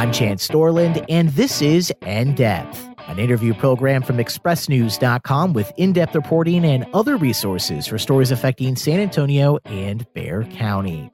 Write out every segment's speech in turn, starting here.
I'm Chance Dorland, and this is In-Depth, an interview program from expressnews.com with in-depth reporting and other resources for stories affecting San Antonio and Bexar County.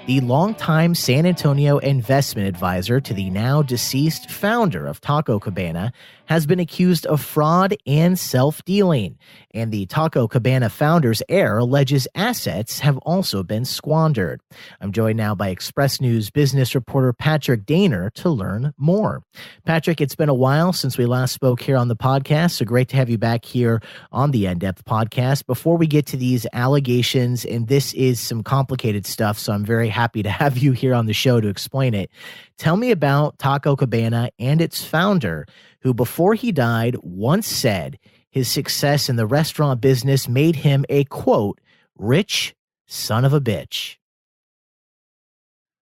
The longtime San Antonio investment advisor to the now deceased founder of Taco Cabana has been accused of fraud and self-dealing, and the Taco Cabana founder's heir alleges assets have also been squandered. I'm joined now by Express News business reporter Patrick Daner to learn more. Patrick, it's been a while since we last spoke here on the podcast, so great to have you back here on the In-Depth podcast. Before we get to these allegations, and this is some complicated stuff, so I'm very happy to have you here on the show to explain it. Tell me about Taco Cabana and its founder, who before he died once said his success in the restaurant business made him a, quote, rich son of a bitch.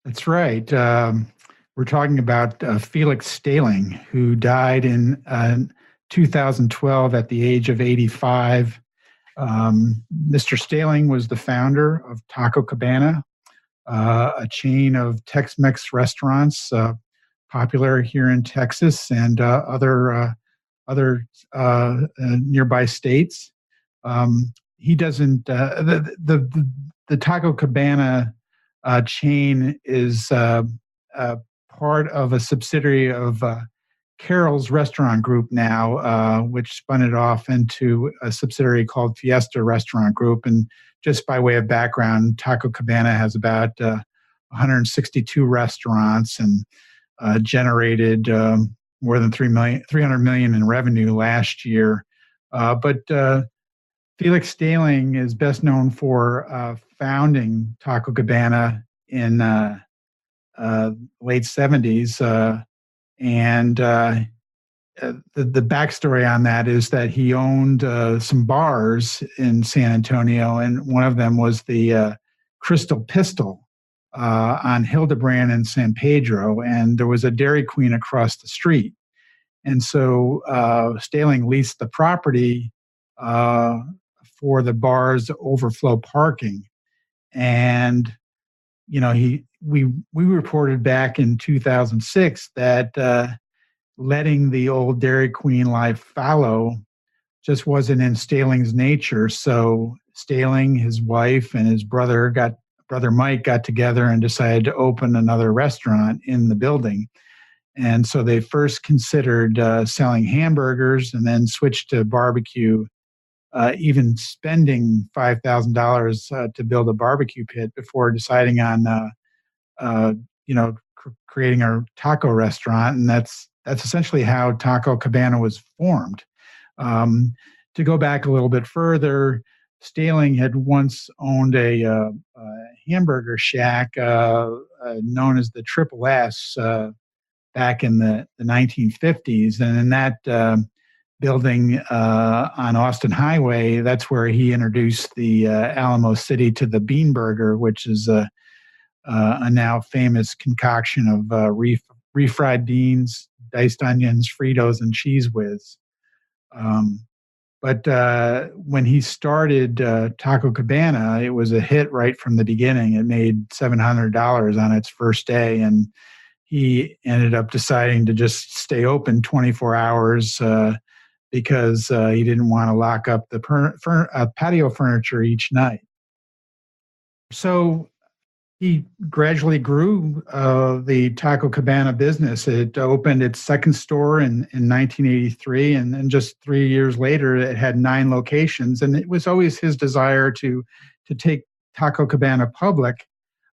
That's right. We're talking about Felix Staling, who died in 2012 at the age of 85. Mr. Staling was the founder of Taco Cabana, a chain of Tex-Mex restaurants popular here in Texas and other nearby states. He doesn't. The Taco Cabana chain is part of a subsidiary of Carroll's Restaurant Group now, which spun it off into a subsidiary called Fiesta Restaurant Group. And just by way of background, Taco Cabana has about 162 restaurants and generated more than $300 million in revenue last year. But Felix Staling is best known for founding Taco Cabana in late 70s. And the backstory on that is that he owned some bars in San Antonio, and one of them was the Crystal Pistol on Hildebrand and San Pedro, and there was a Dairy Queen across the street. And so Staling leased the property for the bar's overflow parking. And, you know, we reported back in 2006 that letting the old Dairy Queen life fallow just wasn't in Staling's nature. So Staling, his wife, and his brother Mike got together and decided to open another restaurant in the building. And so they first considered selling hamburgers and then switched to barbecue, even spending $5,000 to build a barbecue pit before deciding on, creating a taco restaurant. And that's essentially how Taco Cabana was formed. To go back a little bit further, Staling had once owned a hamburger shack known as the Triple S back in the 1950s. And in that building on Austin Highway, that's where he introduced the Alamo City to the Bean Burger, which is a now famous concoction of refried beans, diced onions, Fritos, and Cheese Whiz. But when he started Taco Cabana, it was a hit right from the beginning. It made $700 on its first day, and he ended up deciding to just stay open 24 hours because he didn't want to lock up the patio furniture each night. So he gradually grew the Taco Cabana business. It opened its second store in 1983, and just 3 years later, it had 9 locations. And it was always his desire to take Taco Cabana public,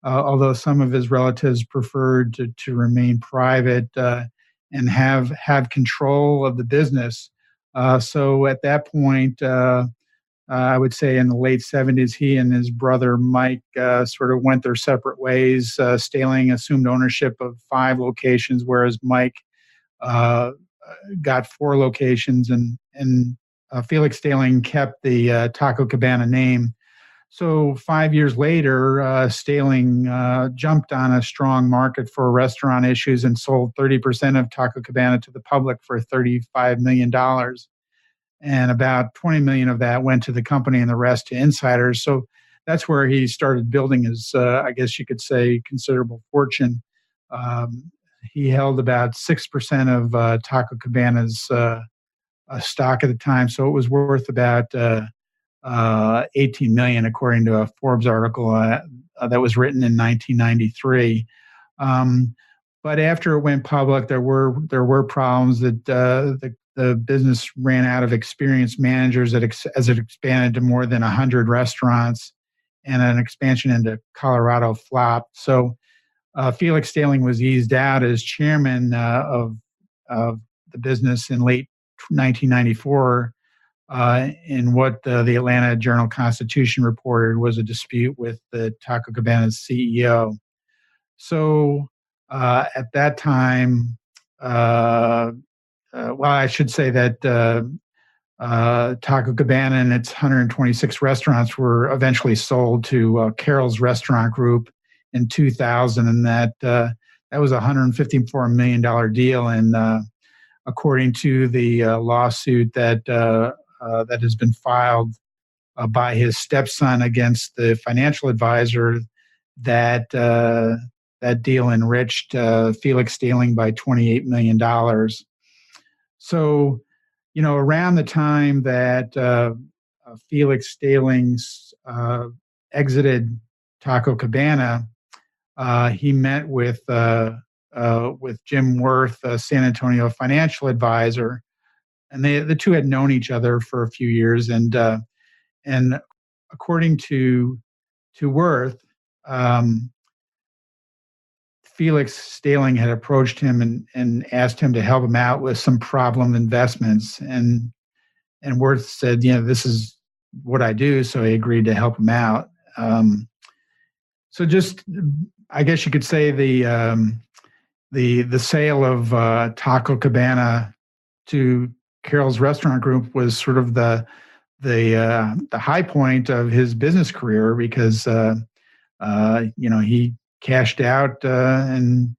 although some of his relatives preferred to remain private and have control of the business. So at that point, I would say in the late 70s, he and his brother Mike sort of went their separate ways. Staling assumed ownership of 5 locations, whereas Mike got 4 locations, and Felix Staling kept the Taco Cabana name. So 5 years later, Staling jumped on a strong market for restaurant issues and sold 30% of Taco Cabana to the public for $35 million. And about 20 million of that went to the company and the rest to insiders. So that's where he started building his, I guess you could say, considerable fortune. he held about 6% of Taco Cabana's stock at the time, so it was worth about 18 million, according to a Forbes article that was written in 1993. But after it went public, there were problems that the business ran out of experienced managers as it expanded to more than 100 restaurants, and an expansion into Colorado flopped. So Felix Staling was eased out as chairman of the business in late 1994. In what the Atlanta Journal-Constitution reported was a dispute with the Taco Cabana's CEO. So at that time, I should say that Taco Cabana and its 126 restaurants were eventually sold to Carroll's Restaurant Group in 2000, and that was a $154 million deal. And according to the lawsuit that has been filed by his stepson against the financial advisor, that deal enriched Felix Staling by $28 million. So, around the time that Felix Staling exited Taco Cabana, he met with Jim Worth, a San Antonio financial advisor, and the two had known each other for a few years. And according to Worth, Felix Staling had approached him and asked him to help him out with some problem investments. And Worth said, this is what I do. So he agreed to help him out. So just, I guess you could say the sale of Taco Cabana to Carroll's Restaurant Group was sort of the high point of his business career, because he cashed out and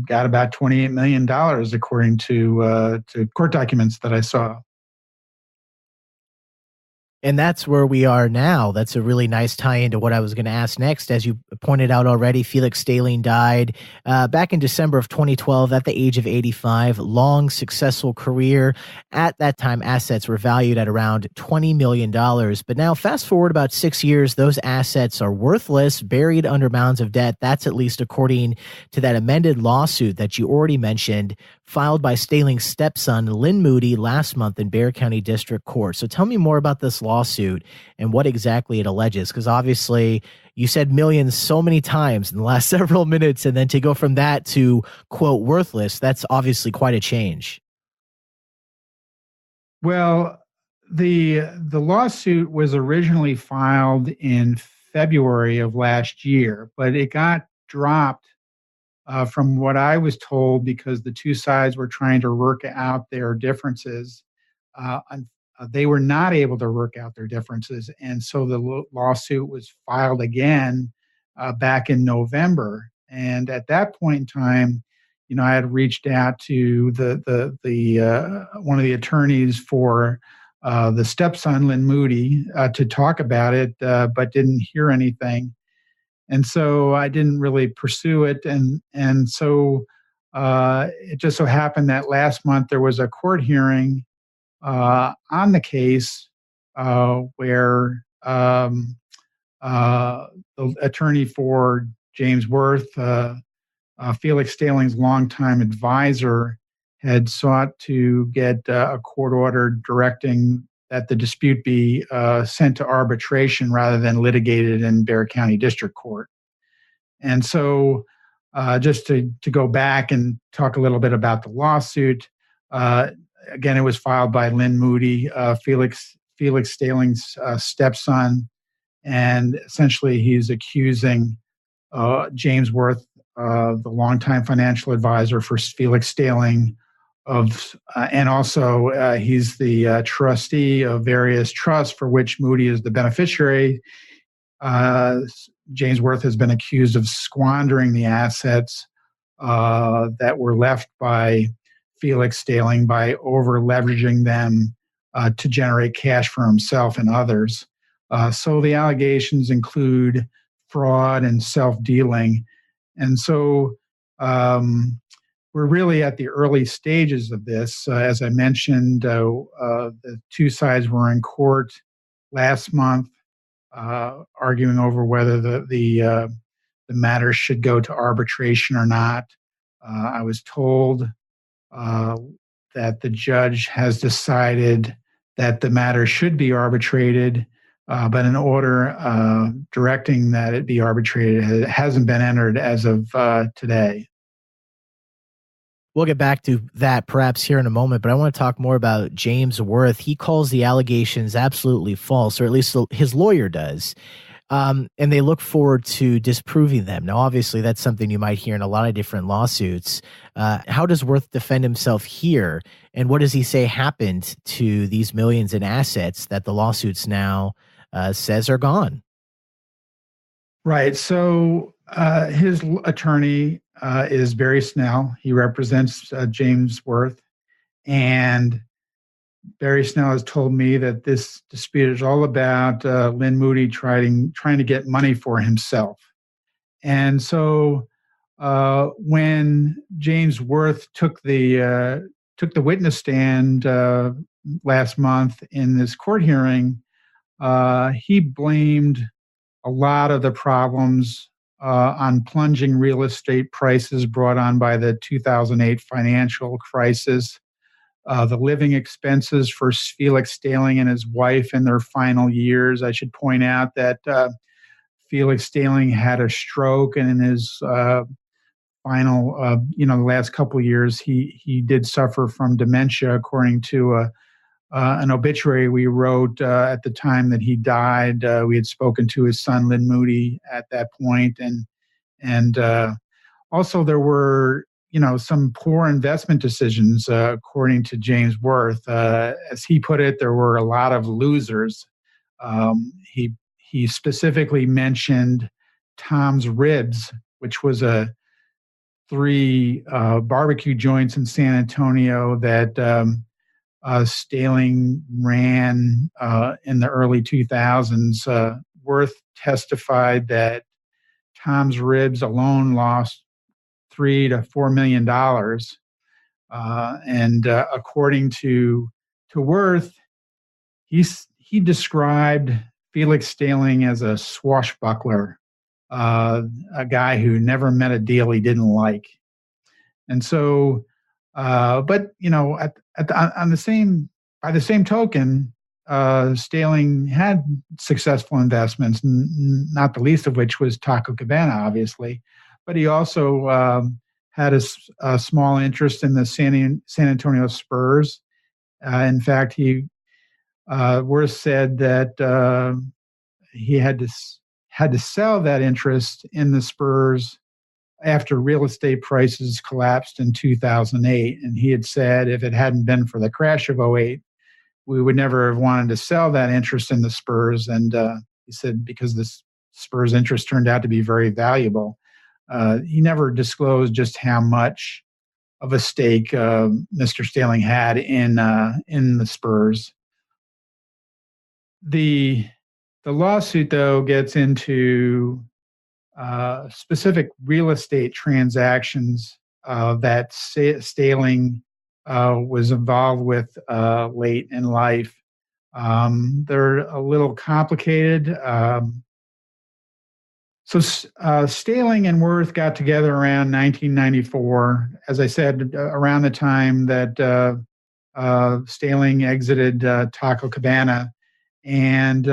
got about $28 million, according to court documents that I saw. And that's where we are now. That's a really nice tie into what I was going to ask next. As you pointed out already, Felix Staling died back in December of 2012 at the age of 85. Long, successful career. At that time, assets were valued at around $20 million. But now, fast forward about 6 years, those assets are worthless, buried under mounds of debt. That's at least according to that amended lawsuit that you already mentioned, filed by Staling's stepson, Lynn Moody, last month in Bexar County District Court. So tell me more about this lawsuit and what exactly it alleges, because obviously you said millions so many times in the last several minutes, and then to go from that to, quote, worthless, that's obviously quite a change. Well, the lawsuit was originally filed in February of last year, but it got dropped from what I was told, because the two sides were trying to work out their differences. They were not able to work out their differences, and so the lawsuit was filed again back in November. And at that point in time, I had reached out to the one of the attorneys for the stepson, Lynn Moody, to talk about it, but didn't hear anything. And so I didn't really pursue it. And so it just so happened that last month there was a court hearing on the case where the attorney for James Worth, Felix Staling's longtime advisor, had sought to get a court order directing that the dispute be sent to arbitration rather than litigated in Bexar County District Court. And so just to go back and talk a little bit about the lawsuit, again, it was filed by Lynn Moody, Felix Staling's stepson, and essentially he's accusing James Worth, the longtime financial advisor for Felix Staling, and also he's the trustee of various trusts for which Moody is the beneficiary. James Worth has been accused of squandering the assets that were left by Felix Staling by over-leveraging them to generate cash for himself and others. So the allegations include fraud and self-dealing. And so we're really at the early stages of this. As I mentioned, the two sides were in court last month, arguing over whether the matter should go to arbitration or not. I was told that the judge has decided that the matter should be arbitrated, but an order directing that it be arbitrated hasn't been entered as of today. We'll get back to that perhaps here in a moment, but I want to talk more about James Worth. He calls the allegations absolutely false, or at least his lawyer does. And they look forward to disproving them. Now, obviously, that's something you might hear in a lot of different lawsuits. How does Worth defend himself here? And what does he say happened to these millions in assets that the lawsuits now says are gone? Right. So his attorney is Barry Snell. He represents James Worth. And Barry Snell has told me that this dispute is all about Lynn Moody trying to get money for himself. And so when James Worth took the witness stand last month in this court hearing, he blamed a lot of the problems on plunging real estate prices brought on by the 2008 financial crisis, the living expenses for Felix Staling and his wife in their final years. I should point out that Felix Staling had a stroke, and in his final, the last couple of years, he did suffer from dementia, according to an obituary we wrote at the time that he died. We had spoken to his son, Lynn Moody, at that point, and also there were some poor investment decisions, according to James Worth. As he put it, there were a lot of losers. He specifically mentioned Tom's Ribs, which was a three barbecue joints in San Antonio that Staling ran in the early 2000s. Worth testified that Tom's Ribs alone lost $3 to $4 million, and according to Worth, he described Felix Staling as a swashbuckler, a guy who never met a deal he didn't like, and so. But on the same by the same token, Staling had successful investments, not the least of which was Taco Cabana, obviously. But he also had a small interest in the San Antonio Spurs. In fact, Worth said that he had to sell that interest in the Spurs after real estate prices collapsed in 2008. And he had said if it hadn't been for the crash of '08, we would never have wanted to sell that interest in the Spurs. And he said because the Spurs interest turned out to be very valuable. He never disclosed just how much of a stake Mr. Staling had in the Spurs. The lawsuit, though, gets into specific real estate transactions that Staling was involved with late in life. They're a little complicated. So Staling and Worth got together around 1994, as I said, around the time that Staling exited Taco Cabana. And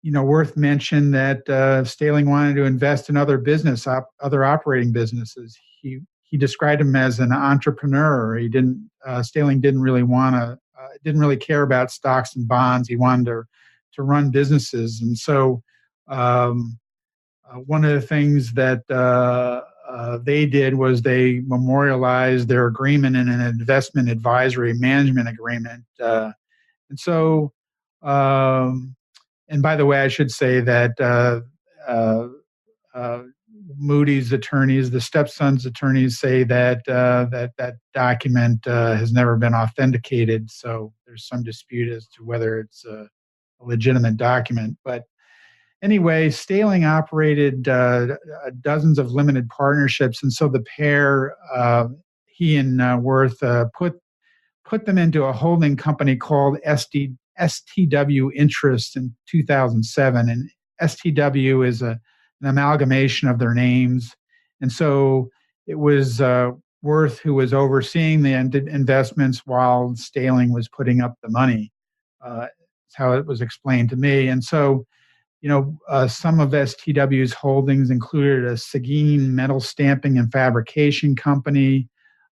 Worth mentioned that Staling wanted to invest in other other operating businesses. He described him as an entrepreneur. Staling didn't really care about stocks and bonds. He wanted to run businesses, and so one of the things that they did was they memorialized their agreement in an investment advisory management agreement, and so. And by the way, I should say that Moody's attorneys, the stepson's attorneys, say that that document has never been authenticated. So there's some dispute as to whether it's a legitimate document. But anyway, Staling operated dozens of limited partnerships, and so the pair, he and Worth, put them into a holding company called STW Interest in 2007. And STW is an amalgamation of their names. And so it was Worth who was overseeing the investments while Staling was putting up the money. That's how it was explained to me. And so, some of STW's holdings included a Seguin metal stamping and fabrication company,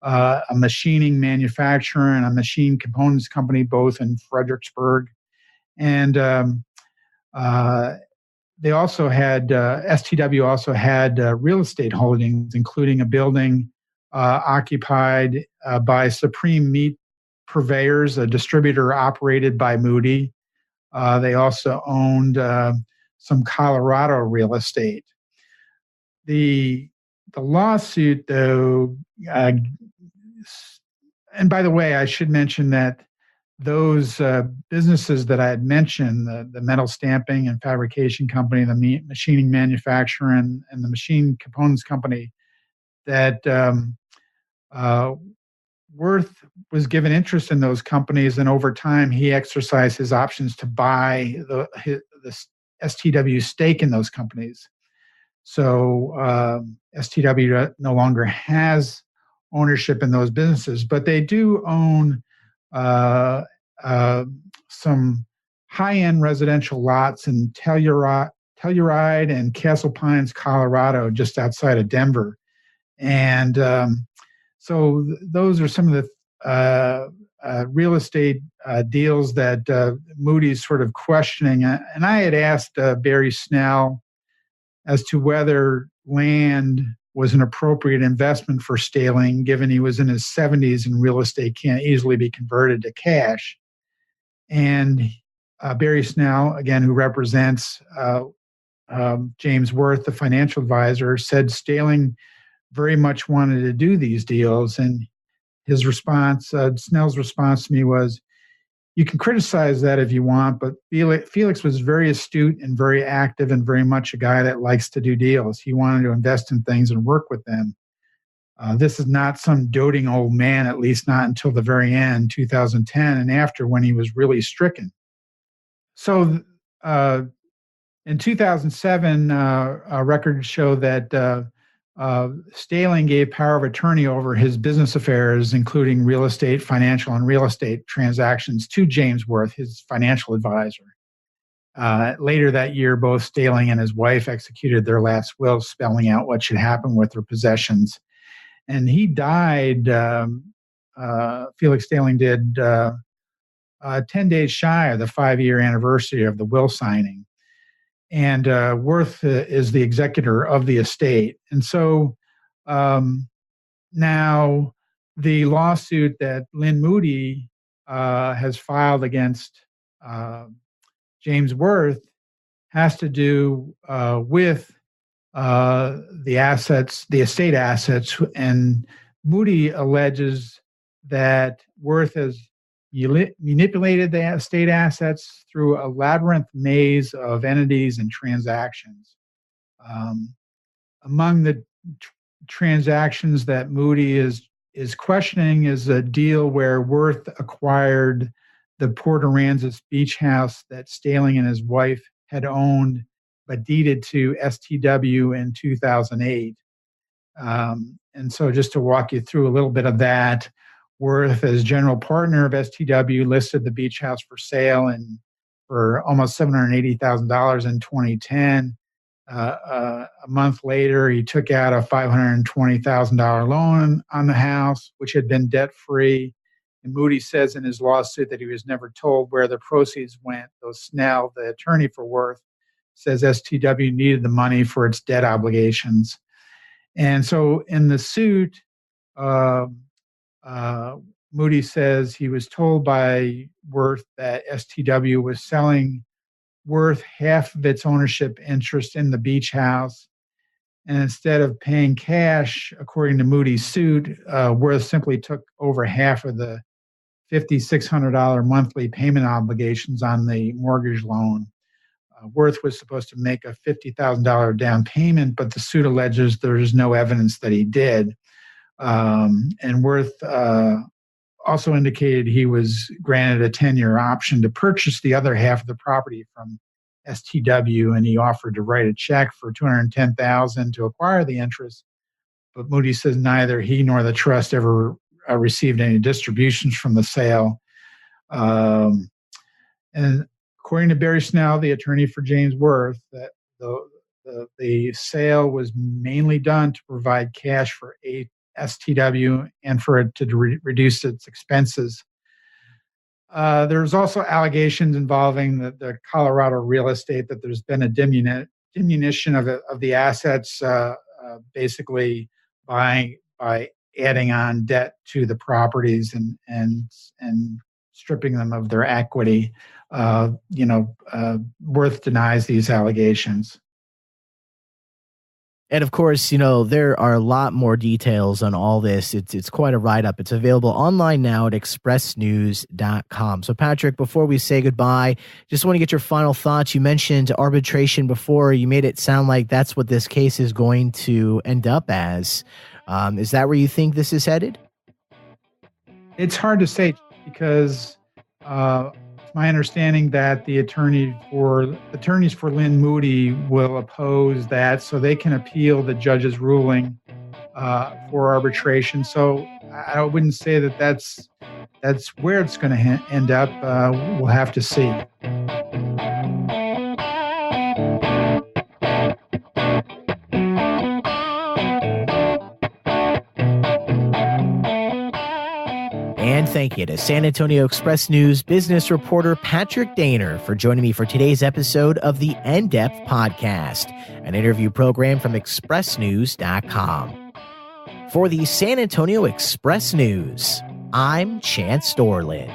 a machining manufacturer, and a machine components company, both in Fredericksburg. And they also had, STW also had real estate holdings, including a building occupied by Supreme Meat Purveyors, a distributor operated by Moody. They also owned some Colorado real estate. The lawsuit, though, and by the way, I should mention that those businesses that I had mentioned, the metal stamping and fabrication company, the machining manufacturer, and the machine components company, that Worth was given interest in those companies, and over time he exercised his options to buy the STW stake in those companies. So STW no longer has ownership in those businesses, but they do own some high-end residential lots in Telluride and Castle Pines, Colorado, just outside of Denver. And so those are some of the real estate deals that Moody's sort of questioning. And I had asked Barry Snell as to whether land was an appropriate investment for Staling, given he was in his 70s and real estate can't easily be converted to cash. And Barry Snell, again, who represents James Worth, the financial advisor, said Staling very much wanted to do these deals. And his response, Snell's response to me was, you can criticize that if you want, but Felix was very astute and very active and very much a guy that likes to do deals. He wanted to invest in things and work with them. This is not some doting old man, at least not until the very end, 2010, and after, when he was really stricken. So in 2007, records show that Staling gave power of attorney over his business affairs, including real estate, financial, and real estate transactions, to James Worth, his financial advisor. Later that year, both Staling and his wife executed their last will, spelling out what should happen with their possessions. And he died, Felix Staling did, 10 days shy of the 5-year anniversary of the will signing. And Worth is the executor of the estate. And so now the lawsuit that Lynn Moody has filed against James Worth has to do with the assets, the estate assets. And Moody alleges that Worth has manipulated the estate assets through a labyrinth maze of entities and transactions. Among the transactions that Moody is questioning is a deal where Worth acquired the Port Aransas beach house that Staling and his wife had owned but deeded to STW in 2008. And so just to walk you through a little bit of that, Worth, as general partner of STW, listed the beach house for sale and for almost $780,000 in 2010. A month later, he took out a $520,000 loan on the house, which had been debt-free. And Moody says in his lawsuit that he was never told where the proceeds went, though Snell, the attorney for Worth, says STW needed the money for its debt obligations. And so in the suit, Moody says he was told by Worth that STW was selling Worth half of its ownership interest in the beach house. And instead of paying cash, according to Moody's suit, Worth simply took over half of the $5,600 monthly payment obligations on the mortgage loan. Worth was supposed to make a $50,000 down payment, but the suit alleges there is no evidence that he did. And Worth also indicated he was granted a 10-year option to purchase the other half of the property from STW, and he offered to write a check for $210,000 to acquire the interest. But Moody says neither he nor the trust ever received any distributions from the sale. And according to Barry Snell, the attorney for James Worth, that the sale was mainly done to provide cash for STW and for it to reduce its expenses. There's also allegations involving the Colorado real estate, that there's been a diminution of the assets, basically by adding on debt to the properties and stripping them of their equity. Worth denies these allegations. And of course, there are a lot more details on all this. It's quite a write-up. It's available online now at expressnews.com. So Patrick, before we say goodbye, just want to get your final thoughts. You mentioned arbitration before. You made it sound like that's what this case is going to end up as. Is that where you think this is headed? It's hard to say, because it's my understanding that the attorneys for Lynn Moody will oppose that, so they can appeal the judge's ruling for arbitration. So I wouldn't say that that's where it's going to end up. We'll have to see. And thank you to San Antonio Express News business reporter Patrick Daner for joining me for today's episode of the In-Depth Podcast, an interview program from expressnews.com. For the San Antonio Express News, I'm Chance Dorlin.